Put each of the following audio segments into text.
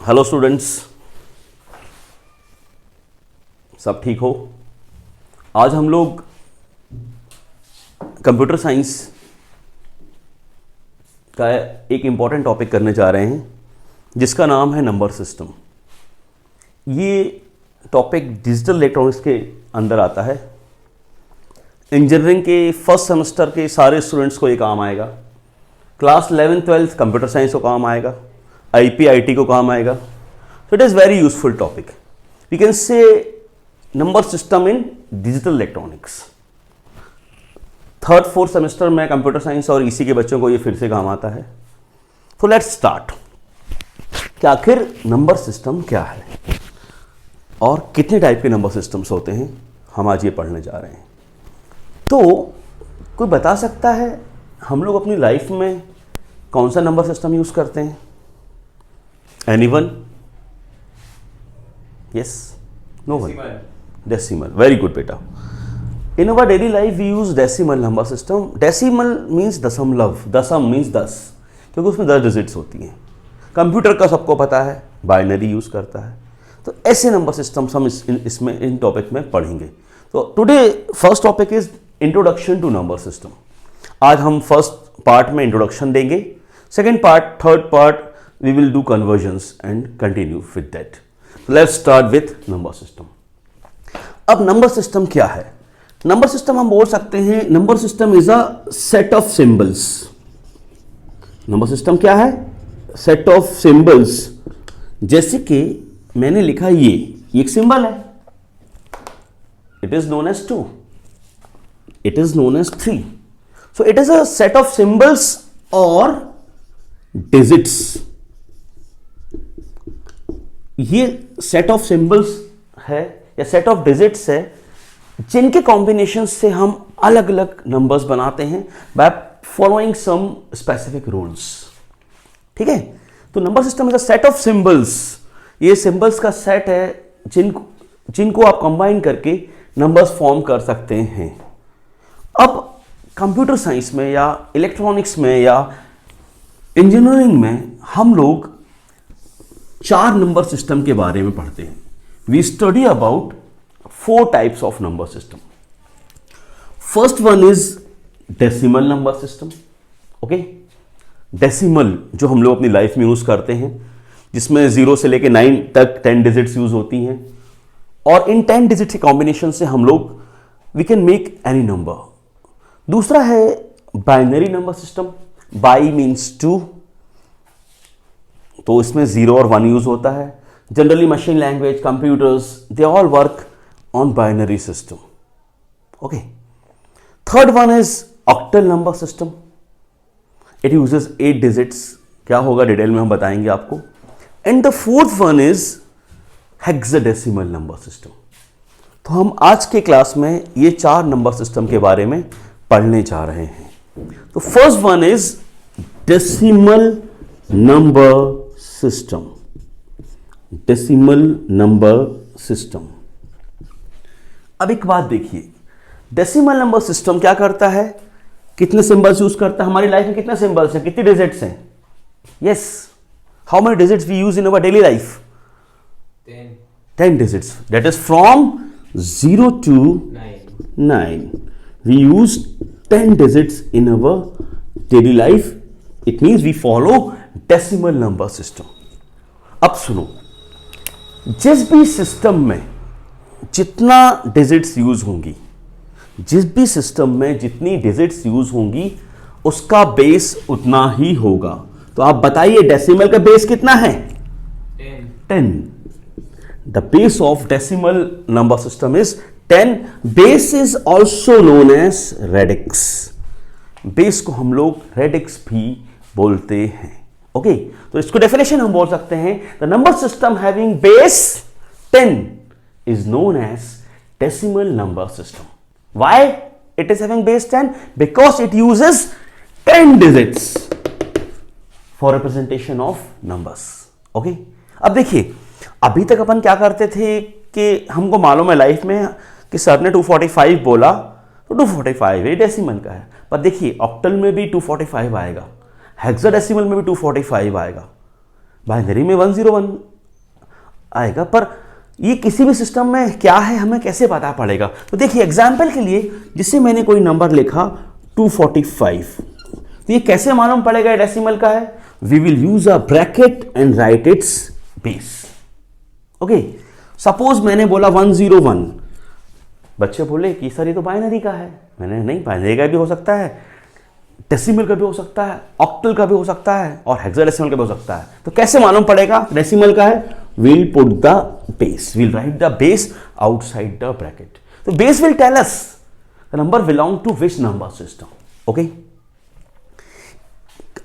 Hello students, सब ठीक हो? आज हम लोग कंप्यूटर साइंस का एक इम्पॉर्टेंट टॉपिक करने जा रहे हैं जिसका नाम है नंबर सिस्टम। ये टॉपिक डिजिटल इलेक्ट्रॉनिक्स के अंदर आता है। इंजीनियरिंग के फर्स्ट सेमेस्टर के सारे स्टूडेंट्स को ये काम आएगा। क्लास 11-12 कंप्यूटर साइंस को काम आएगा, आईटी को काम आएगा। So it is very useful topic. We can say number system in digital electronics. 3rd-4th semester में कंप्यूटर साइंस और इसी के बच्चों को ये फिर से काम आता है। तो लेट्स स्टार्ट कि आखिर नंबर सिस्टम क्या है और कितने टाइप के नंबर सिस्टम्स होते हैं, हम आज ये पढ़ने जा रहे हैं। तो कोई बता सकता है हम लोग अपनी लाइफ में कौन सा नंबर सिस्टम यूज करते हैं? Anyone? Yes? No one? Decimal. Very good बेटा। In our daily life we use decimal number system. Decimal means दशमलव, दशम मीन्स 10, क्योंकि उसमें 10 डिजिट्स होती हैं। कंप्यूटर का सबको पता है, बाइनरी यूज करता है। तो ऐसे नंबर सिस्टम्स हम इसमें इन टॉपिक में पढ़ेंगे। तो today first topic is introduction to number system. आज हम फर्स्ट पार्ट में इंट्रोडक्शन देंगे, second part, third part we will do conversions and continue with that. Let's start with number system. अब नंबर सिस्टम क्या है? नंबर सिस्टम हम बोल सकते हैं, number system is a set of symbols. Number system क्या है? Set of symbols. जैसे कि मैंने लिखा ये एक सिंबल है, it is known as 2, it is known as 3। So it is a set of symbols or digits. ये set of symbols है या set of digits है जिनके कॉम्बिनेशन से हम अलग अलग नंबर्स बनाते हैं by following some specific rules। ठीक है? तो number system is a set of symbols. ये सिंबल्स का सेट है जिनको आप कंबाइन करके नंबर्स फॉर्म कर सकते हैं। अब कंप्यूटर साइंस में या इलेक्ट्रॉनिक्स में या इंजीनियरिंग में हम लोग 4 नंबर सिस्टम के बारे में पढ़ते हैं। We study about 4 types of number system. First one is decimal number system. Okay, decimal जो हम लोग अपनी लाइफ में यूज करते हैं, जिसमें 0 से लेके 9 तक 10 डिजिट्स यूज होती हैं, और इन 10 डिजिट के कॉम्बिनेशन से हम लोग we can make any number. दूसरा है binary number system. Bi means 2, तो इसमें 0 और 1 यूज होता है। Generally machine language, computers, they all work on binary system. Okay, third one is octal number system. It uses 8 digits. क्या होगा detail में हम बताएंगे आपको। And the fourth one is hexadecimal number system. तो हम आज के क्लास में ये 4 नंबर सिस्टम के बारे में पढ़ने जा रहे हैं। तो first one is decimal number system. Decimal number system. अब एक बात देखिए, डेसिमल नंबर सिस्टम क्या करता है? कितने सिंबल्स यूज करता है? हमारी लाइफ में कितने सिंबल्स हैं, कितने डिजिट्स हैं? Yes, how many digits we use in our daily life? 10 digits. That is from 0 to 9. We use 10 digits in our daily life. It means we follow decimal number system. अब सुनो, जिस भी system में जितना digits use होंगी, जिस भी system में जितनी डिजिट्स यूज होंगी, उसका बेस उतना ही होगा। तो आप बताइए डेसिमल का बेस कितना है? 10. The base of decimal number system is 10. Base is also known as radix. Base को हम लोग रेडिक्स भी बोलते हैं। ओके, तो इसको डेफिनेशन हम बोल सकते हैं, the number system having base 10 is known as decimal number system. Why it is having base 10? Because it uses 10 digits for representation of numbers. Okay, अब देखिए, अभी तक अपन क्या करते थे कि हमको मालूम है लाइफ में कि सर ने 245 बोला तो 245 ये डेसिमल का है। पर देखिए ऑक्टल में भी 245 आएगा, हेक्साडेसिमल में भी 245 आएगा, बाइनरी में 101 आएगा, पर ये किसी भी सिस्टम में क्या है हमें कैसे पता पड़ेगा? तो देखिए एग्जाम्पल के लिए जिससे मैंने कोई नंबर लिखा 245, तो ये कैसे मालूम पड़ेगा डेसिमल का है? We will use a bracket and write its base. Okay, suppose मैंने बोला 101, बच्चे बोले कि सर ये तो बाइनरी का है। मैंने नहीं, बाइनरी का भी हो सकता है, डेसिमल का भी हो सकता है, ऑक्टल का भी हो सकता है और हेक्साडेसिमल का भी हो सकता है। तो कैसे मालूम पड़ेगा डेसिमल का है? we'll put the base, we'll write the base outside the bracket. So base will tell us the number belong to which number system. Okay,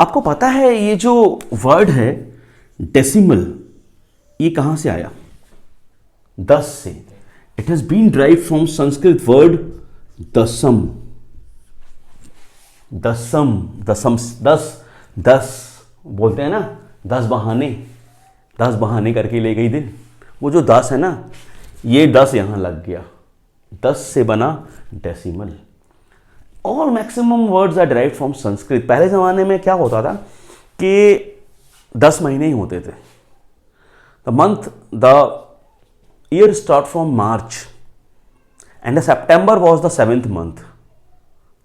आपको पता है ये जो वर्ड है डेसिमल, ये कहां से आया? 10 से। It has been drive from Sanskrit word दसम। दसम, दसम, 10 बोलते हैं ना, 10 बहाने, 10 बहाने करके ले गई दिन। वो जो 10 है ना, ये 10 यहां लग गया, 10 से बना decimal. All maximum words are derived from Sanskrit. पहले जमाने में क्या होता था कि 10 महीने ही होते थे। The year start from March and the September was the 7th month.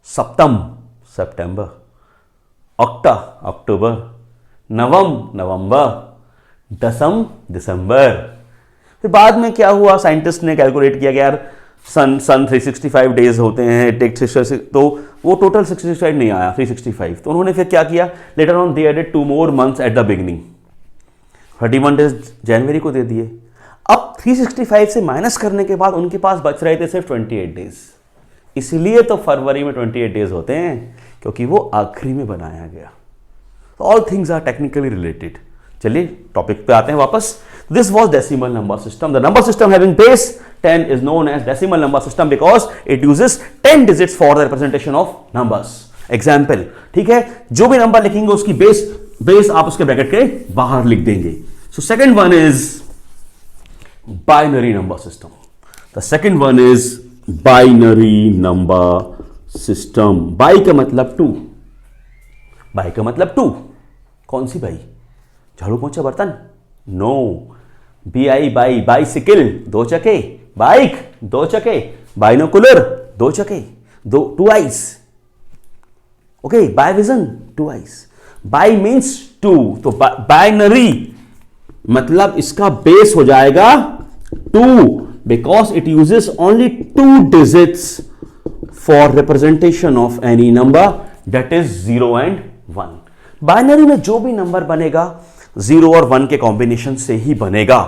सप्तम सितंबर, ऑक्टा अक्टूबर, नवम नवंबर, दसम दिसंबर। फिर बाद में क्या हुआ, साइंटिस्ट ने कैलकुलेट किया कि यार सन 365 डेज होते हैं, टेक 66, तो वो टोटल 65 नहीं आया, 365। तो उन्होंने फिर क्या किया, later on they added 2 more months at the beginning, 31 days जनवरी को दे दिए। अब 365 से माइनस करने के बाद उनके पास बच रहे थे सिर्फ 28 डेज। इसीलिए तो फरवरी में 28 डेज होते हैं, क्योंकि वो आखिरी में बनाया गया। All things are technically related. चलिए टॉपिक पे आते हैं वापस। This was decimal number system. The number system having base 10 is known as decimal number system because it uses 10 digits for the representation of numbers. Example, ठीक है, जो भी number लिखेंगे उसकी बेस आप उसके ब्रैकेट के बाहर लिख देंगे। So second one is binary number system. The second one is binary number system. By का मतलब 2, बाई का मतलब 2। कौन सी बाई? झाड़ू पोंछा बर्तन? नो, BI बाई, बाइसिकल 2 चके, बाइक 2 चके, बाइनोकुलर 2 चके, 2 eyes. Okay, by vision 2 eyes. Bi means 2, तो बाइनरी मतलब इसका बेस हो जाएगा 2 because it uses only 2 digits for representation of any number, that is 0 and 1। Binary में जो भी नंबर बनेगा 0 और 1 के कॉम्बिनेशन से ही बनेगा।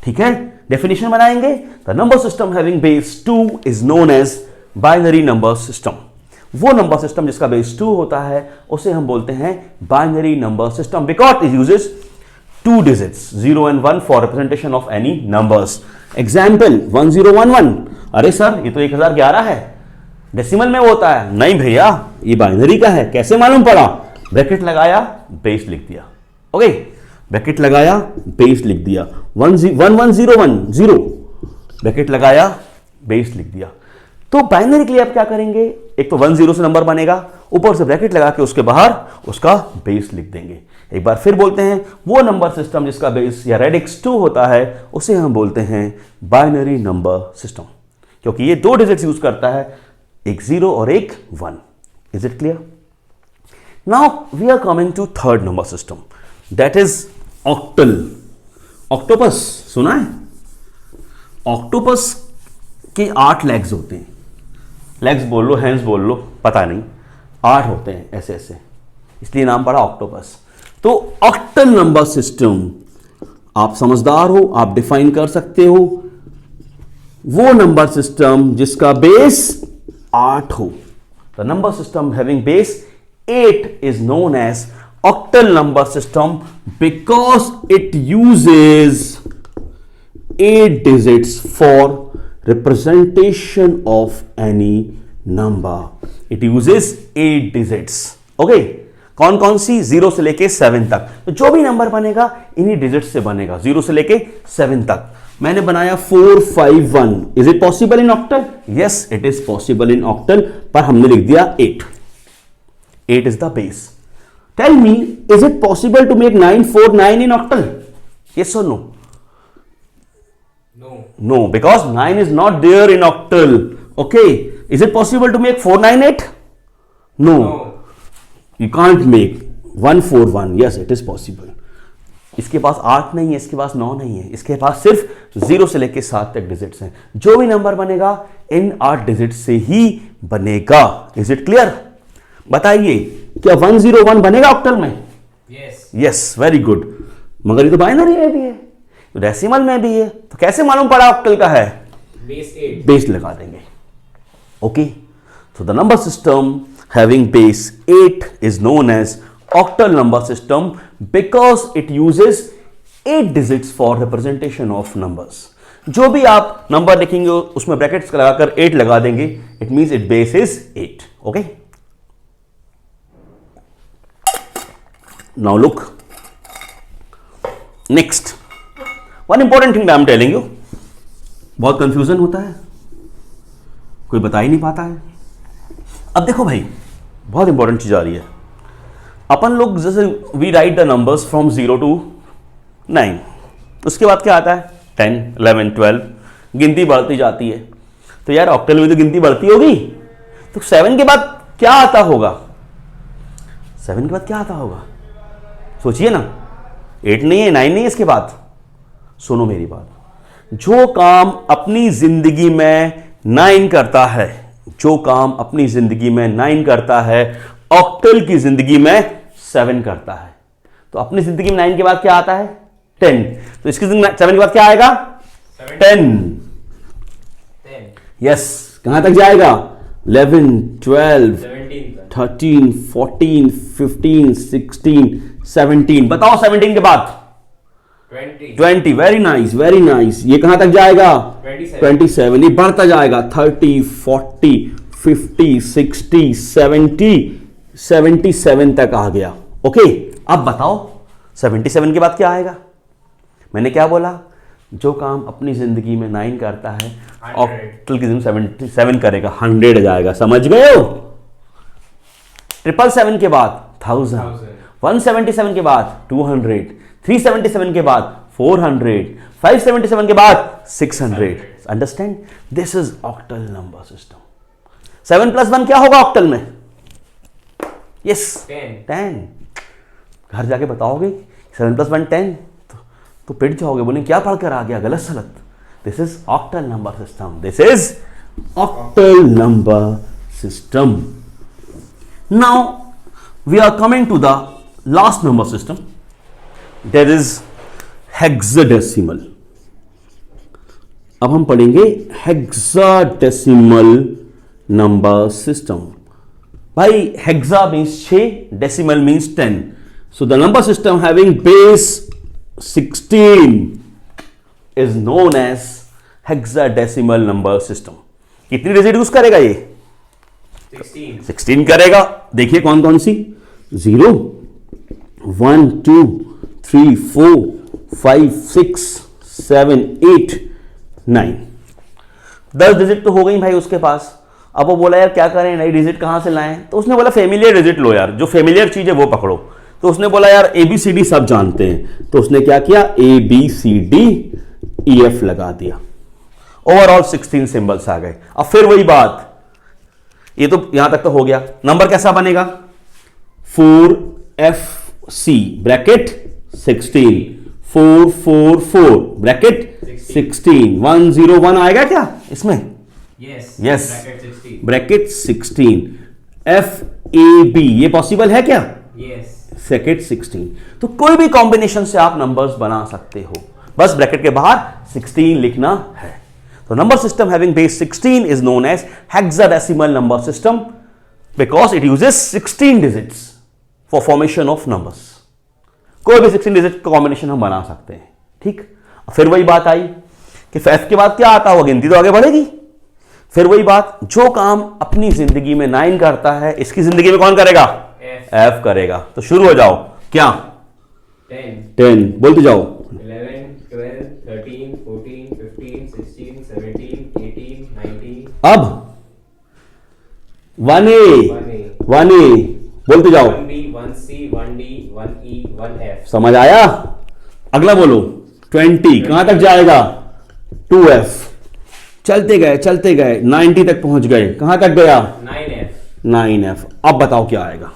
ठीक है, डेफिनेशन बनाएंगे। The number system having base 2 is known as binary number system. वो नंबर सिस्टम जिसका बेस 2 होता है उसे हम बोलते हैं binary number system because it uses 2 digits 0 and 1 for representation of any numbers. Example 1011। अरे सर ये तो 1011 है, डेसिमल में वो होता है। नहीं भैया, ये बाइनरी का है। कैसे मालूम पड़ा? ब्रैकेट लगाया, बेस लिख दिया। ओके, ब्रैकेट लगाया, बेस लिख दिया। 1101 ब्रैकेट लगाया, बेस लिख दिया। तो बाइनरी के लिए आप क्या करेंगे, एक तो 10 से नंबर बनेगा, ऊपर से ब्रैकेट लगा के उसके बाहर उसका बेस लिख देंगे। एक बार फिर बोलते हैं, वो नंबर सिस्टम जिसका बेस या रेडिक्स 2 होता है उसे हम बोलते हैं बाइनरी नंबर सिस्टम, क्योंकि ये 2 डिजिट्स यूज करता है, एक 0 और एक 1। Is it clear? Now we are coming to third number system, that is octal. Octopus सुना है? ऑक्टोपस के 8 लेग्स होते हैं। लेग्स बोल लो, हैंड्स बोल लो, पता नहीं, 8 होते हैं ऐसे ऐसे, इसलिए नाम पड़ा ऑक्टोपस। तो ऑक्टल नंबर सिस्टम, आप समझदार हो, आप डिफाइन कर सकते हो, वो नंबर सिस्टम जिसका बेस 8 हो। The number system having base 8 is known as octal number system because it uses 8 digits for representation of any number. It uses 8 digits. Okay? कौन कौन सी? 0 से लेके 7 तक। तो जो भी नंबर बनेगा इन्हीं डिजिट से बनेगा, 0 से लेके 7 तक। मैंने बनाया 451। Is it possible in octal? Yes, it is possible in octal, पर हमने लिख दिया 8। 8 is the base. Tell me, is it possible to make 949 in octal? Yes or no? No, because 9 is not there in octal. Okay, is it possible to make 498? No, you can't make 141. Yes, it is possible. इसके पास 8 नहीं है, इसके पास 9 नहीं है, इसके पास सिर्फ 0 से लेके 7 तक डिजिट्स हैं। जो भी नंबर बनेगा इन 8 डिजिट से ही बनेगा। Is it clear? बताइए, क्या 101 बनेगा ऑक्टल में? Yes, very good. मगर ये तो बाइनरी में भी है, तो डेसिमल में भी है, तो कैसे मालूम पड़ा ऑक्टल का है? बेस लगा देंगे। Okay, so the number system having base 8 is known as octal number system because it uses 8 digits for representation of numbers. जो भी आप नंबर लिखेंगे उसमें ब्रैकेट्स लगाकर 8 लगा देंगे, it means its base is 8. Okay, now look, next one important thing that I am telling you. बहुत confusion होता है, कोई बता ही नहीं पाता है। अब देखो भाई, बहुत इंपॉर्टेंट चीज आ रही है। अपन लोग जैसे we write the numbers from 0 to 9, उसके बाद क्या आता है? 10, 11, 12, गिनती बढ़ती जाती है। तो यार ऑक्टल में तो गिनती बढ़ती होगी, तो 7 के बाद क्या आता होगा? 7 के बाद क्या आता होगा? सोचिए ना, 8 नहीं है, 9 नहीं है, इसके बाद सुनो मेरी बात। जो काम अपनी जिंदगी में 9 करता है, जो काम अपनी जिंदगी में 9 करता है, ऑक्टल की जिंदगी में 7 करता है। तो अपनी जिंदगी में 9 के बाद क्या आता है? 10। तो इसकी 7 के बाद क्या आएगा? 10। यस, कहां तक जाएगा? 11, 12, 13, 14, 15, 16, 17। बताओ 17 के बाद? 20। Very nice, very nice. ये कहां तक जाएगा? 27। ये बढ़ता जाएगा 30, 40, 50, 60, 70, 77 तक आ गया। ओके, अब बताओ 77 के बाद क्या आएगा? मैंने क्या बोला? जो काम अपनी जिंदगी में 9 करता है, ऑक्टल की जिंदगी 77 करेगा, 100 जाएगा। समझ गए हो? 777 के बाद 1000, 177 के बाद 200, 377 के बाद 400, 577 के बाद 600। Understand? This is octal number system. 7 + 1 क्या होगा ऑक्टल में? यस, 10। घर जाके बताओगे 7 + 1 10, तो पिट जाओगे, बोले क्या पढ़कर आ गया, गलत सलत। This is octal number system. This is octal number system. Now we are coming to the last number system, that is hexadecimal. अब हम पढ़ेंगे हेक्साडेसिमल नंबर सिस्टम। भाई hexa means 6, decimal means 10। So the number system having base 16 is known as hexadecimal number system. कितनी digit use करेगा ये? 16 करेगा। देखिए कौन कौन सी? 0, 1, 2, 3, 4, 5, 6, 7, 8, 9। 10 डिजिट तो हो गई भाई उसके पास। अब वो बोला यार क्या करें, नई डिजिट कहां से लाएं? तो उसने बोला फेमिलियर डिजिट लो यार, जो फेमिलियर चीज है वो पकड़ो। तो उसने बोला यार ABCD सब जानते हैं, तो उसने क्या किया? ABCDEF लगा दिया। ओवरऑल 16 सिंबल्स आ गए। अब फिर वही बात, ये तो यहां तक तो हो गया। नंबर कैसा बनेगा? 4FC ब्रैकेट 16, 444 ब्रैकेट 16, 101 आएगा क्या इसमें? यस, ब्रैकेट 16, FAB ये पॉसिबल है क्या? ब्रैकेट 16। तो कोई भी कॉम्बिनेशन से आप नंबर्स बना सकते हो, बस ब्रैकेट के बाहर 16 लिखना है। तो number system having base 16 is known as hexadecimal number system because it uses 16 digits for formation of numbers. कोई भी 16 डिजिट का कॉम्बिनेशन हम बना सकते हैं। ठीक, फिर वही बात आई कि F के बाद क्या आता होगा? गिनती तो आगे बढ़ेगी। फिर वही बात, जो काम अपनी जिंदगी में 9 करता है, इसकी जिंदगी में कौन करेगा? F करेगा। तो शुरू हो जाओ। क्या? 10 बोलते जाओ। 11, 12, 13, 14, 15, 16, 17, 18, 19। अब 1A 1A बोलते जाओ। 1B, 1C, 1D, 1E, 1F। समझ आया? अगला बोलो। 20 कहां तक जाएगा? 2f, चलते गए 90 तक पहुंच गए, कहां तक गया? 9f। अब बताओ क्या आएगा?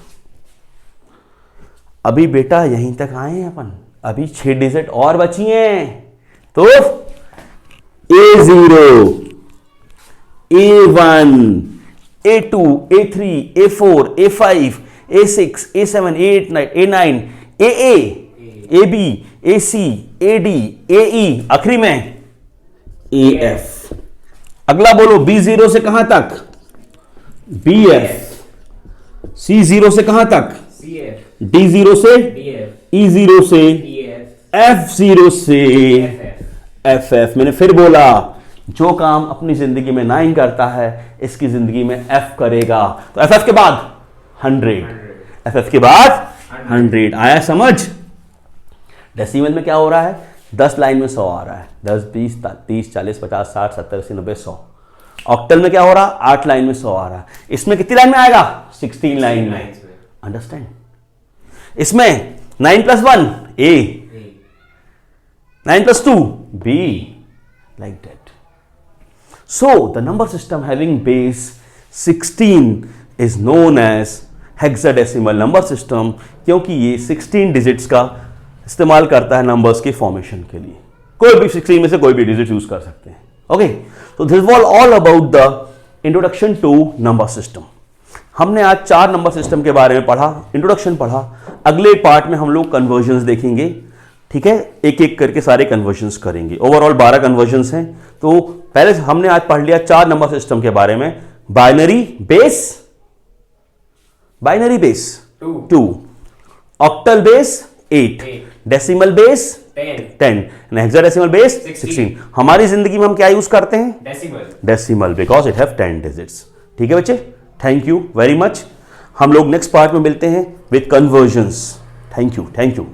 अभी बेटा यहीं तक आए हैं अपन, अभी 6 डिजिट और बची हैं, तो A0, A1, A2, A3, A4, A5, A6, A7, A8, A9, AA, AB, AC, AD, AE, आखिरी में AF। अगला बोलो, B0 से कहां तक? BF। C0 से कहां तक? D0 से? E0 से? F0 से? FF। मैंने फिर बोला, जो काम अपनी जिंदगी में 9 करता है, इसकी जिंदगी में F करेगा। तो FF के बाद 100, FF के बाद 100। आया समझ? डेसिमल में क्या हो रहा है? 10 लाइन में 100 आ रहा है, 10, 20, 30, 40, 50, 60, 70, 80, 90, 100। ऑक्टल में क्या हो रहा है? 8 लाइन में 100 आ रहा है। इसमें कितनी लाइन में आएगा? 16 लाइन में। अंडरस्टैंड? इसमें 9 + 1 A, 9 + 2 B, like that. So the number system having base 16 is known as hexadecimal number system, क्योंकि ये 16 डिजिट्स का इस्तेमाल करता है नंबर्स के फॉर्मेशन के लिए। कोई भी 16 में से कोई भी डिजिट यूज कर सकते हैं। ओके, तो this was all about the introduction to number system. हमने आज 4 नंबर सिस्टम के बारे में पढ़ा, इंट्रोडक्शन पढ़ा। अगले पार्ट में हम लोग कन्वर्जन्स देखेंगे, ठीक है? एक एक करके सारे कन्वर्जन्स करेंगे। ओवरऑल 12 कन्वर्जन्स हैं। तो पहले हमने आज पढ़ लिया 4 नंबर सिस्टम के बारे में। Binary base 2, octal base 8, decimal base 10, hexadecimal base 16। हमारी जिंदगी में हम क्या यूज करते हैं? Decimal, because it have 10 digits. ठीक है बच्चे, थैंक यू वेरी मच। हम लोग नेक्स्ट पार्ट में मिलते हैं विद कन्वर्जन्स। Thank you.